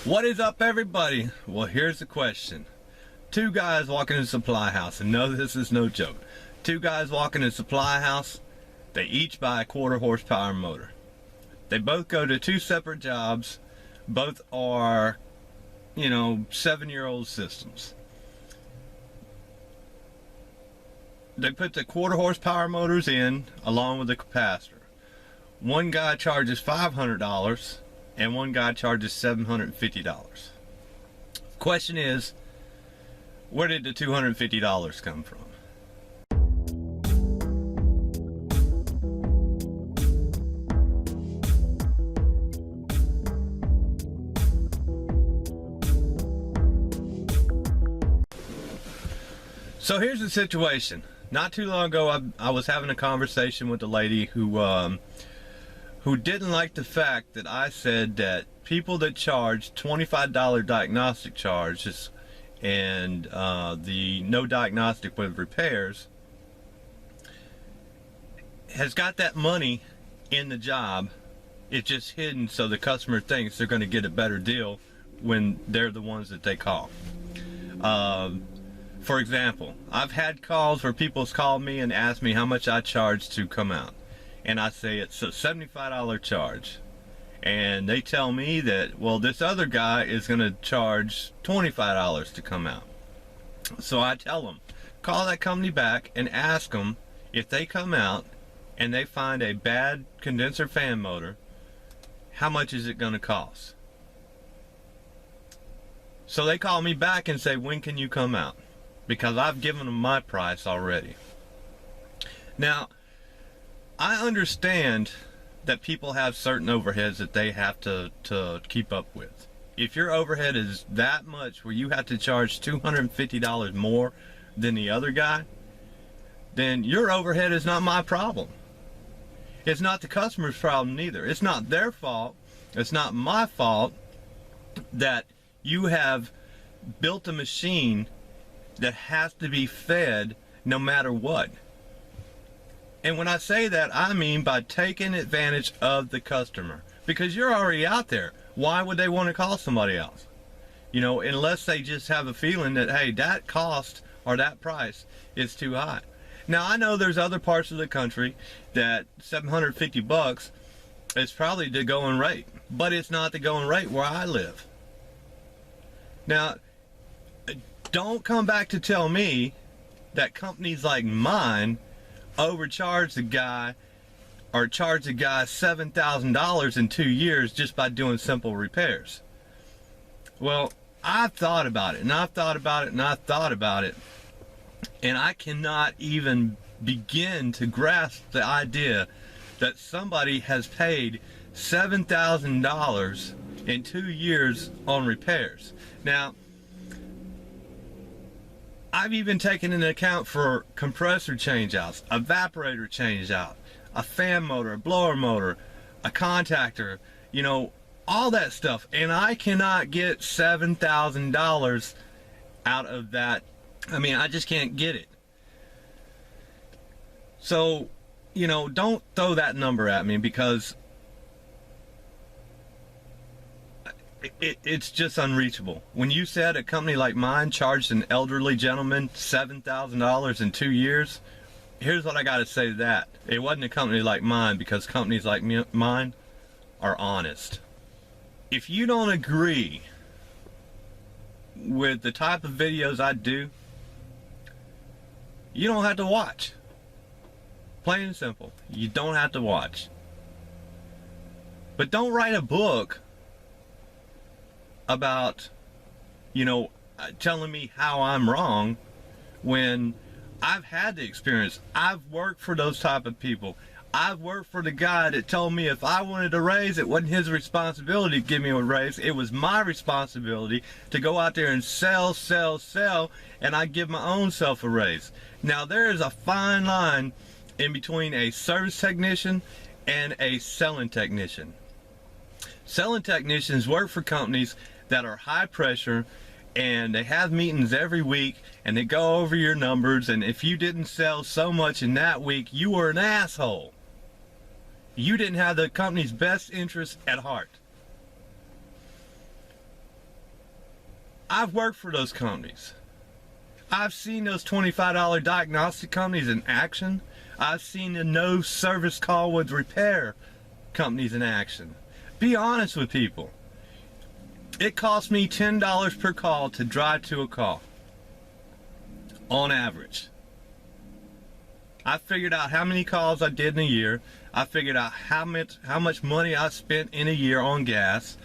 What is up, everybody? Well, here's the question. Two guys walk in a supply house, and no, this is no joke. Two guys walk in a supply house, they each buy a 1/4 horsepower motor. They both go to two separate jobs. Both are, 7-year-old systems. They put the 1/4 horsepower motors in along with the capacitor. One guy charges $500 and one guy charges $750. Question is, where did the $250 come from? So here's the situation. Not too long ago, I was having a conversation with a lady who didn't like the fact that I said that people that charge $25 diagnostic charges and the no diagnostic with repairs has got that money in the job. It's just hidden so the customer thinks they're going to get a better deal when they're the ones that they call. For example, I've had calls where people's called me and asked me how much I charge to come out. And I say it's a $75 charge. And they tell me that, well, this other guy is going to charge $25 to come out. So I tell them, call that company back and ask them if they come out and they find a bad condenser fan motor, how much is it going to cost? So they call me back and say, when can you come out? Because I've given them my price already. Now, I understand that people have certain overheads that they have to keep up with. If your overhead is that much where you have to charge $250 more than the other guy, then your overhead is not my problem. It's not the customer's problem either. It's not their fault. It's not my fault that you have built a machine that has to be fed no matter what. And when I say that, I mean by taking advantage of the customer. Because you're already out there. Why would they want to call somebody else? Unless they just have a feeling that, hey, that cost or that price is too high. Now, I know there's other parts of the country that $750 is probably the going rate. But it's not the going rate where I live. Now, don't come back to tell me that companies like mine overcharge the guy or charge the guy $7,000 in 2 years just by doing simple repairs. Well, I've thought about it, and I've thought about it, and I've thought about it, and I cannot even begin to grasp the idea that somebody has paid $7,000 in 2 years on repairs. Now, I've even taken into account for compressor changeouts, evaporator changeout, a fan motor, a blower motor, a contactor, all that stuff. And I cannot get $7,000 out of that. I mean, I just can't get it. So, don't throw that number at me because it's just unreachable. When you said a company like mine charged an elderly gentleman $7,000 in 2 years, here's what I got to say to that. It wasn't a company like mine, because companies like mine are honest. If you don't agree with the type of videos I do, you don't have to watch. Plain and simple. You don't have to watch. But don't write a book about, telling me how I'm wrong when I've had the experience. I've worked for those type of people. I've worked for the guy that told me if I wanted a raise, it wasn't his responsibility to give me a raise. It was my responsibility to go out there and sell, and I give my own self a raise. Now, there is a fine line in between a service technician and a selling technician. Selling technicians work for companies that are high pressure, and they have meetings every week, and they go over your numbers, and if you didn't sell so much in that week, you were an asshole. You didn't have the company's best interest at heart. I've worked for those companies. I've seen those $25 diagnostic companies in action. I've seen the no service call with repair companies in action. Be honest with people. It costs me $10 per call to drive to a call. On average. I figured out how many calls I did in a year. I figured out how much money I spent in a year on gas.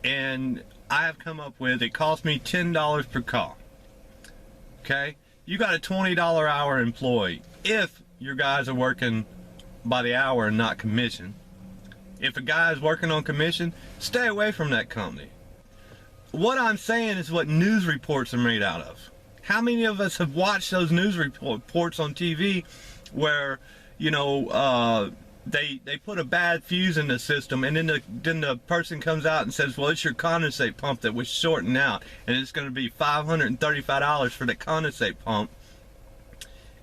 And I have come up with, it cost me $10 per call. Okay? You got a $20 hour employee. If your guys are working by the hour and not commission. If a guy is working on commission, stay away from that company. What I'm saying is what news reports are made out of. How many of us have watched those news reports on TV where, you know, they put a bad fuse in the system, and then the person comes out and says, well, it's your condensate pump that was shorting out, and it's going to be $535 for the condensate pump.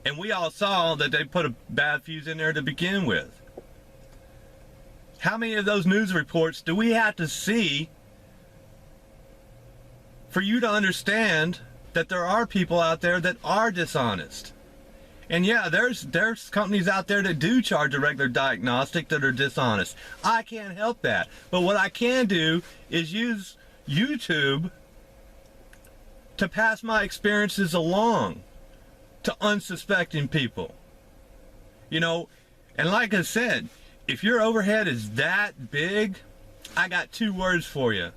And we all saw that they put a bad fuse in there to begin with. How many of those news reports do we have to see for you to understand that there are people out there that are dishonest? And yeah, there's companies out there that do charge a regular diagnostic that are dishonest. I can't help that. But what I can do is use YouTube to pass my experiences along to unsuspecting people. You know, and like I said, if your overhead is that big, I got 2 words for you.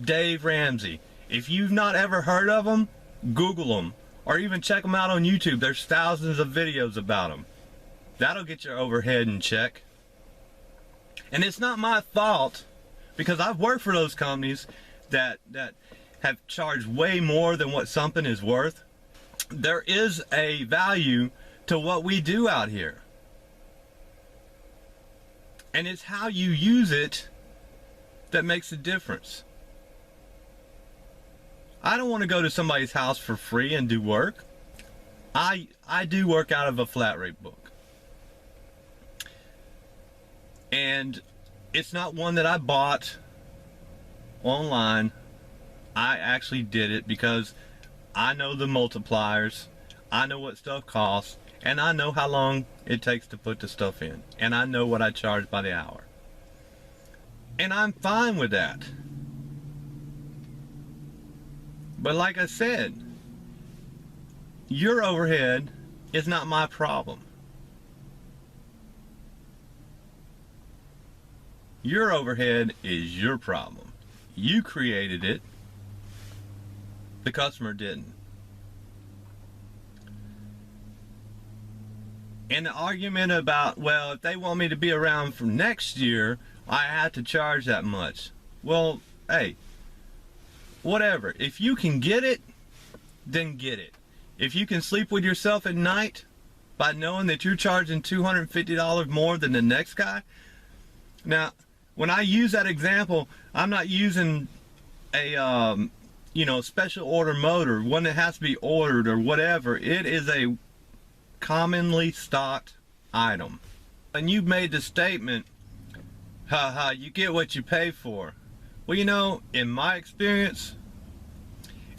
Dave Ramsey. If you've not ever heard of him, Google him. Or even check them out on YouTube. There's thousands of videos about them. That'll get your overhead in check. And it's not my fault, because I've worked for those companies that have charged way more than what something is worth. There is a value to what we do out here. And it's how you use it that makes a difference. I don't want to go to somebody's house for free and do work. I do work out of a flat rate book. And it's not one that I bought online. I actually did it because I know the multipliers, I know what stuff costs, and I know how long it takes to put the stuff in. And I know what I charge by the hour. And I'm fine with that. But like I said, your overhead is not my problem. Your overhead is your problem. You created it. The customer didn't. And the argument about, well, if they want me to be around for next year, I have to charge that much. Well, hey, whatever. If you can get it, then get it. If you can sleep with yourself at night by knowing that you're charging $250 more than the next guy. Now, when I use that example, I'm not using a special order motor, one that has to be ordered or whatever. It is a commonly stocked item. And you've made the statement, you get what you pay for. Well, you know, in my experience,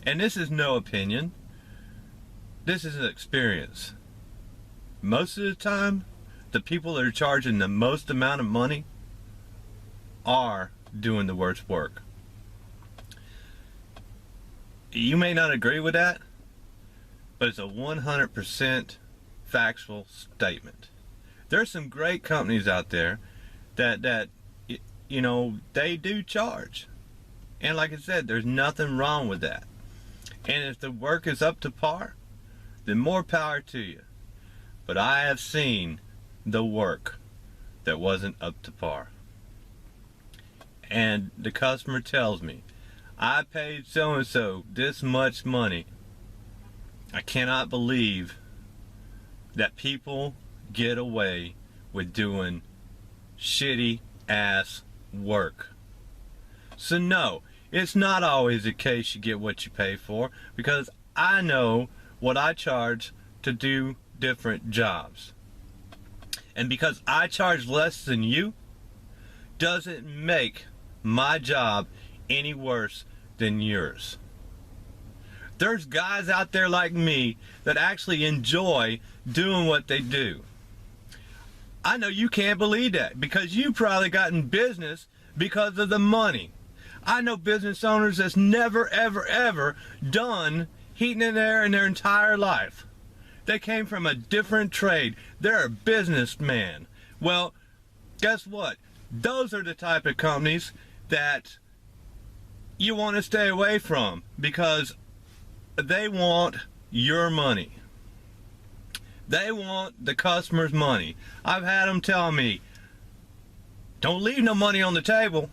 and this is no opinion, this is an experience. Most of the time, the people that are charging the most amount of money are doing the worst work. You may not agree with that, but it's a 100% factual statement. There's some great companies out there that you know, they do charge. And like I said, there's nothing wrong with that. And if the work is up to par, then more power to you. But I have seen the work that wasn't up to par. And the customer tells me, I paid so-and-so this much money. I cannot believe that people get away with doing shitty ass work. So no, it's not always the case you get what you pay for, because I know what I charge to do different jobs. And because I charge less than you, doesn't make my job any worse than yours. There's guys out there like me that actually enjoy doing what they do. I know you can't believe that because you probably got in business because of the money. I know business owners that's never, ever, ever done heating and air in their entire life. They came from a different trade. They're a businessman. Well, guess what? Those are the type of companies that you want to stay away from because they want your money. They want the customer's money. I've had them tell me, don't leave no money on the table.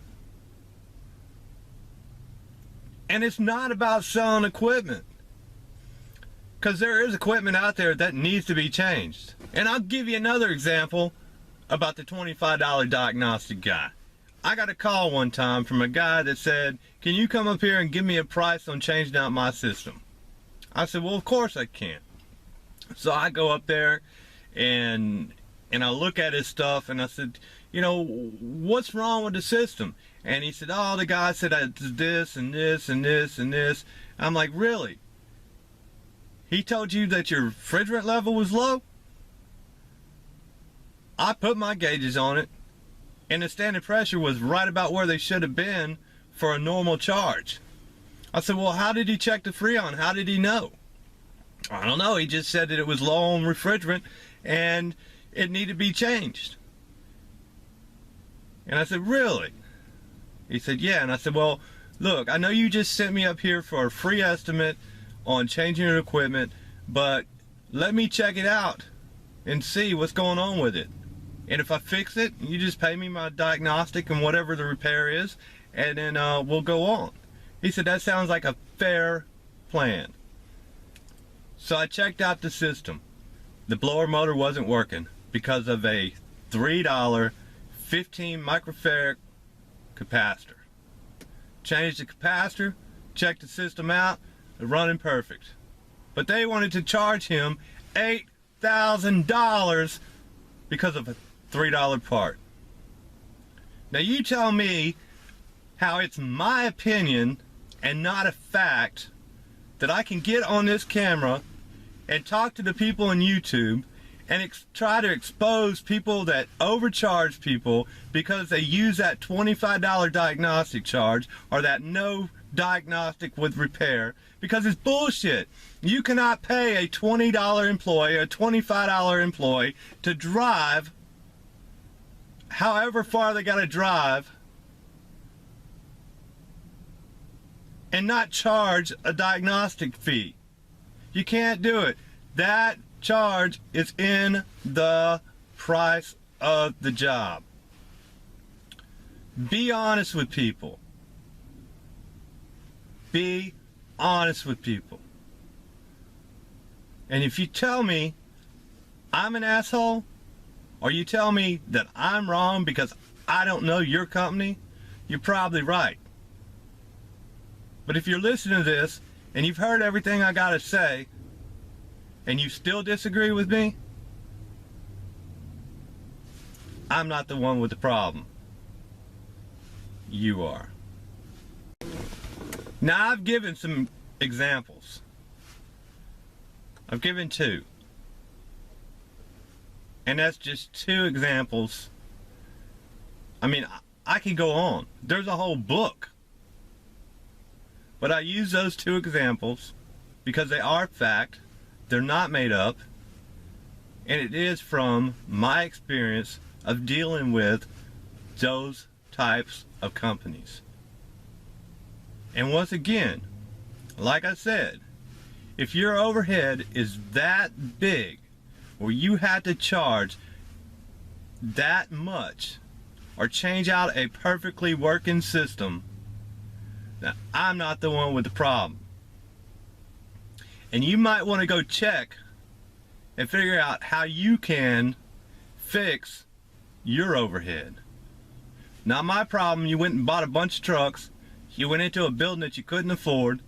And it's not about selling equipment. Because there is equipment out there that needs to be changed. And I'll give you another example about the $25 diagnostic guy. I got a call one time from a guy that said, can you come up here and give me a price on changing out my system? I said, well, of course I can. So I go up there and I look at his stuff and I said, you know, what's wrong with the system? And he said, oh, the guy said it's this and this and this and this. I'm like, really? He told you that your refrigerant level was low? I put my gauges on it and the standard pressure was right about where they should have been for a normal charge. I said, well, how did he check the Freon? How did he know? I don't know. He just said that it was low on refrigerant and it needed to be changed. And I said, really? He said, yeah. And I said, well, look, I know you just sent me up here for a free estimate on changing your equipment, but let me check it out and see what's going on with it. And if I fix it, you just pay me my diagnostic and whatever the repair is, and then we'll go on. He said, that sounds like a fair plan. So I checked out the system. The blower motor wasn't working because of a $3 15 microfarad capacitor. Changed the capacitor, checked the system out, running perfect. But they wanted to charge him $8,000 because of a $3 part. Now you tell me how it's my opinion and not a fact that I can get on this camera and talk to the people on YouTube and try to expose people that overcharge people because they use that $25 diagnostic charge or that no diagnostic with repair, because it's bullshit. You cannot pay a $20 employee, a $25 employee to drive however far they got to drive and not charge a diagnostic fee. You can't do it. That charge is in the price of the job. Be honest with people. Be honest with people. And if you tell me I'm an asshole, or you tell me that I'm wrong because I don't know your company, you're probably right. But if you're listening to this and you've heard everything I gotta say and you still disagree with me, I'm not the one with the problem. You are. Now I've given some examples. I've given two. And that's just two examples. I mean, I can go on. There's a whole book. But I use those two examples because they are fact. They're not made up. And it is from my experience of dealing with those types of companies. And once again, like I said, if your overhead is that big, where you have to charge that much or change out a perfectly working system, now I'm not the one with the problem. And you might want to go check and figure out how you can fix your overhead. Not my problem. You went and bought a bunch of trucks. You went into a building that you couldn't afford.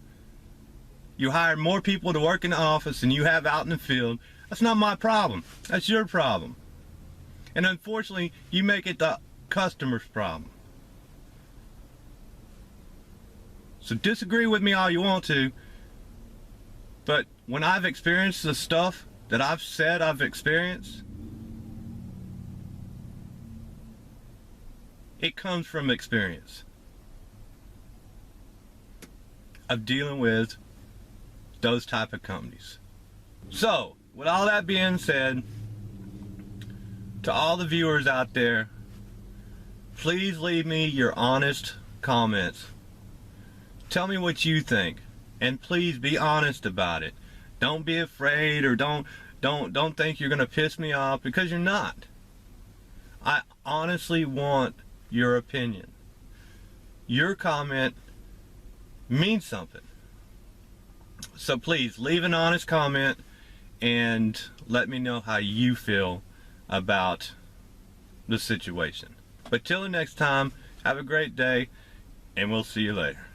You hired more people to work in the office than you have out in the field. That's not my problem. That's your problem. And unfortunately, you make it the customer's problem. So disagree with me all you want to, But when I've experienced the stuff that I've said I've experienced, it comes from experience of dealing with those type of companies. So, with all that being said, to all the viewers out there, please leave me your honest comments. Tell me what you think, and please be honest about it. Don't be afraid, or don't think you're gonna piss me off, because you're not. I honestly want your opinion. Your comment means something. So please leave an honest comment and let me know how you feel about the situation. But till the next time, have a great day, and we'll see you later.